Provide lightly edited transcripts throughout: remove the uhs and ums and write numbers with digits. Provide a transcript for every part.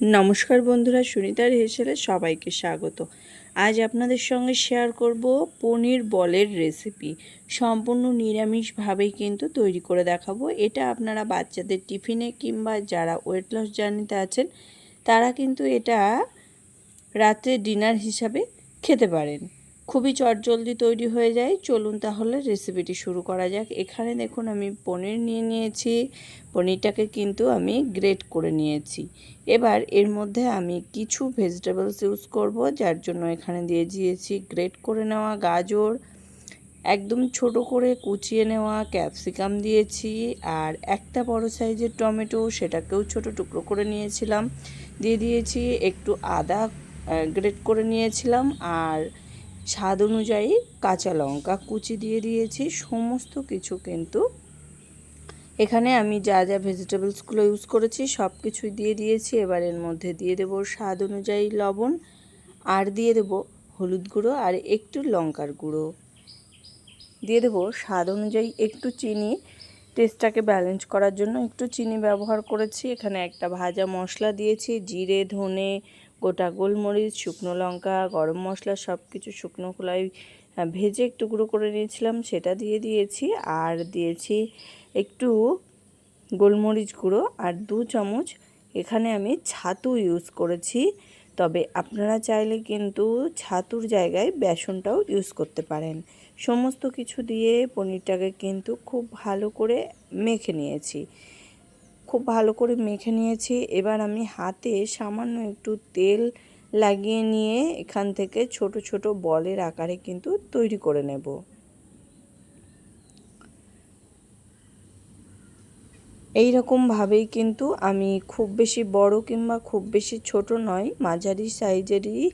নমস্কার বন্ধুরা, সুনিতার হেসেলে সবাইকে স্বাগত। আজ আপনাদের সঙ্গে শেয়ার করব পনির বলের রেসিপি। সম্পূর্ণ নিরামিষভাবেই কিন্তু তৈরি করে দেখাবো। এটা আপনারা বাচ্চাদের টিফিনে কিংবা যারা ওয়েট লস জার্নিতে আছেন তারা কিন্তু এটা রাত্রে ডিনার হিসাবে খেতে পারেন। খুবই চটজলদি তৈরি হয়ে যায়। চলুন তাহলে রেসিপিটি শুরু করা যাক। এখানে দেখুন আমি পনির নিয়ে নিয়েছি। পনিরটাকে কিন্তু আমি গ্রেট করে নিয়েছি। এবার এর মধ্যে আমি কিছু ভেজিটেবলস ইউজ করব, যার জন্য এখানে দিয়ে দিয়েছি গ্রেট করে নেওয়া গাজর, একদম ছোট করে কুচিয়ে নেওয়া ক্যাপসিকাম দিয়েছি, আর একটা বড় সাইজের টমেটো, সেটাকেও ছোট টুকরো করে নিয়েছিলাম। দিয়ে দিয়েছি একটু আদা গ্রেট করে নিয়েছিলাম, আর স্বাদ অনুযায়ী কাঁচা লঙ্কা কুচি দিয়ে দিয়েছি। সমস্ত কিছু কিন্তু এখানে আমি যা যা ভেজিটেবলসগুলো ইউজ করেছি সব কিছুই দিয়ে দিয়েছি। এবার এর মধ্যে দিয়ে দেবো স্বাদ অনুযায়ী লবণ, আর দিয়ে দেবো হলুদ গুঁড়ো, আর একটু লঙ্কার গুঁড়ো দিয়ে দেবো স্বাদ অনুযায়ী একটু চিনি। টেস্টটাকে ব্যালেন্স করার জন্য একটু চিনি ব্যবহার করেছি। এখানে একটা ভাজা মশলা দিয়েছি, জিরে, ধনে, গোটা গোলমরিচ, শুকনো লঙ্কা, গরম মশলা সব কিছু শুকনো খোলায় ভেজে একটু গুঁড়ো করে নিয়েছিলাম, সেটা দিয়ে দিয়েছি। আর দিয়েছি একটু গোলমরিচ গুঁড়ো, আর 2 চামচ এখানে আমি ছাতু ইউজ করেছি। তবে আপনারা চাইলে কিন্তু ছাতুর জায়গায় বেসনটাও ইউজ করতে পারেন। সমস্ত কিছু দিয়ে পনিরটাকে কিন্তু খুব ভালো করে মেখে নিয়েছি। এবার আমি হাতে সামান্য একটু তেল লাগিয়ে নিয়ে এখান থেকে ছোট ছোট বলের আকারে কিন্তু তৈরি করে নেব। এই রকমভাবেই কিন্তু আমি খুব বেশি বড় কিংবা খুব বেশি ছোট নয়, মাঝারি সাইজেরই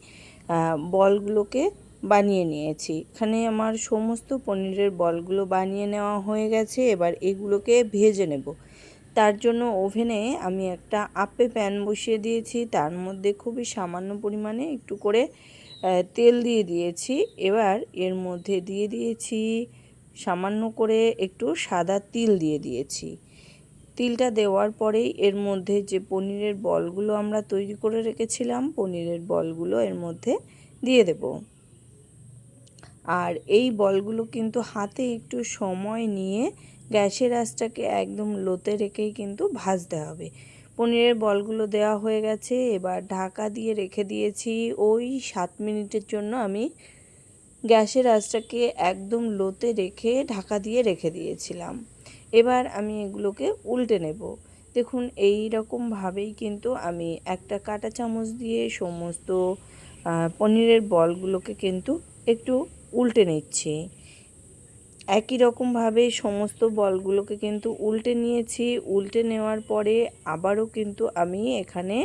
বলগুলোকে বানিয়ে নিয়েছি। এখানে আমার সমস্ত পনিরের বলগুলো বানিয়ে নেওয়া হয়ে গেছে। এবার এগুলোকে ভেজে নেব। তার জন্য ওভেনে আমি একটা আপে প্যান বসিয়ে দিয়েছি। তার মধ্যে খুবই সামান্য পরিমাণে একটু করে তেল দিয়ে দিয়েছি। এবার এর মধ্যে দিয়ে দিয়েছি সামান্য করে একটু সাদা তিল দিয়ে দিয়েছি। তিলটা দেওয়ার পরেই এর মধ্যে যে পনিরের বলগুলো আমরা তৈরি করে রেখেছিলাম, পনিরের বলগুলো এর মধ্যে দিয়ে দেব। আর এই বলগুলো কিন্তু হাতে একটু সময় নিয়ে গ্যাসের আঁচটাকে একদম লোতে রেখেই কিন্তু ভাজতে হবে। পনিরের বলগুলো দেওয়া হয়ে গেছে। এবার ঢাকা দিয়ে রেখে দিয়েছি ওই 7 মিনিটের জন্য। আমি গ্যাসের আঁচটাকে একদম লোতে রেখে ঢাকা দিয়ে রেখে দিয়েছিলাম। এবার আমি এগুলোকে উল্টে নেব। দেখুন এই রকমভাবেই কিন্তু আমি একটা কাঁটা চামচ দিয়ে সমস্ত পনিরের বলগুলোকে কিন্তু একটু উল্টে নিচ্ছি। একই রকমভাবে সমস্ত বলগুলোকে কিন্তু উল্টে নিয়েছি। উল্টে নেওয়ার পরে আবারও কিন্তু আমি এখানে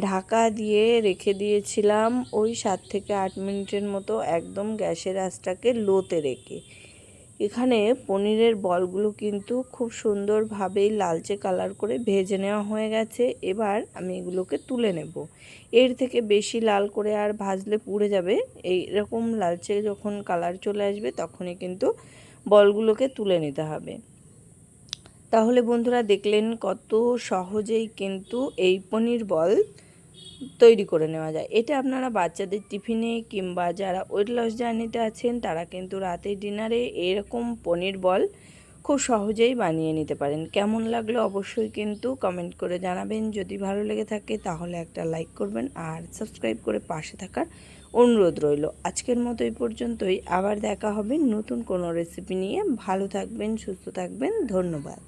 ঢাকা দিয়ে রেখে দিয়েছিলাম ওই 7 থেকে 8 মিনিটের মতো, একদম গ্যাসের আঁচটাকে লোতে রেখে। এখানে পনিরের বলগুলো কিন্তু খুব সুন্দরভাবেই লালচে কালার করে ভেজে নেওয়া হয়ে গেছে। এবার আমি এগুলোকে তুলে নেব। এর থেকে বেশি লাল করে আর ভাজলে পুড়ে যাবে। এই রকম লালচে যখন কালার চলে আসবে তখনই কিন্তু বলগুলোকে তুলে নিতে হবে। তাহলে বন্ধুরা দেখলেন কত সহজেই কিন্তু এই পনির বল তৈরি করে নেওয়া যায়। এটা আপনারা বাচ্চাদের টিফিনে কিংবা যারা ওয়েট লস জার্নিতে আছেন তারা কিন্তু রাতের ডিনারে এরকম পনির বল খুব সহজেই বানিয়ে নিতে পারেন। কেমন লাগলো অবশ্যই কিন্তু কমেন্ট করে জানাবেন। যদি ভালো লেগে থাকে তাহলে একটা লাইক করবেন, আর সাবস্ক্রাইব করে পাশে থাকার অনুরোধ রইল। আজকের মতো এই পর্যন্তই। আবার দেখা হবে নতুন কোনো রেসিপি নিয়ে। ভালো থাকবেন, সুস্থ থাকবেন। ধন্যবাদ।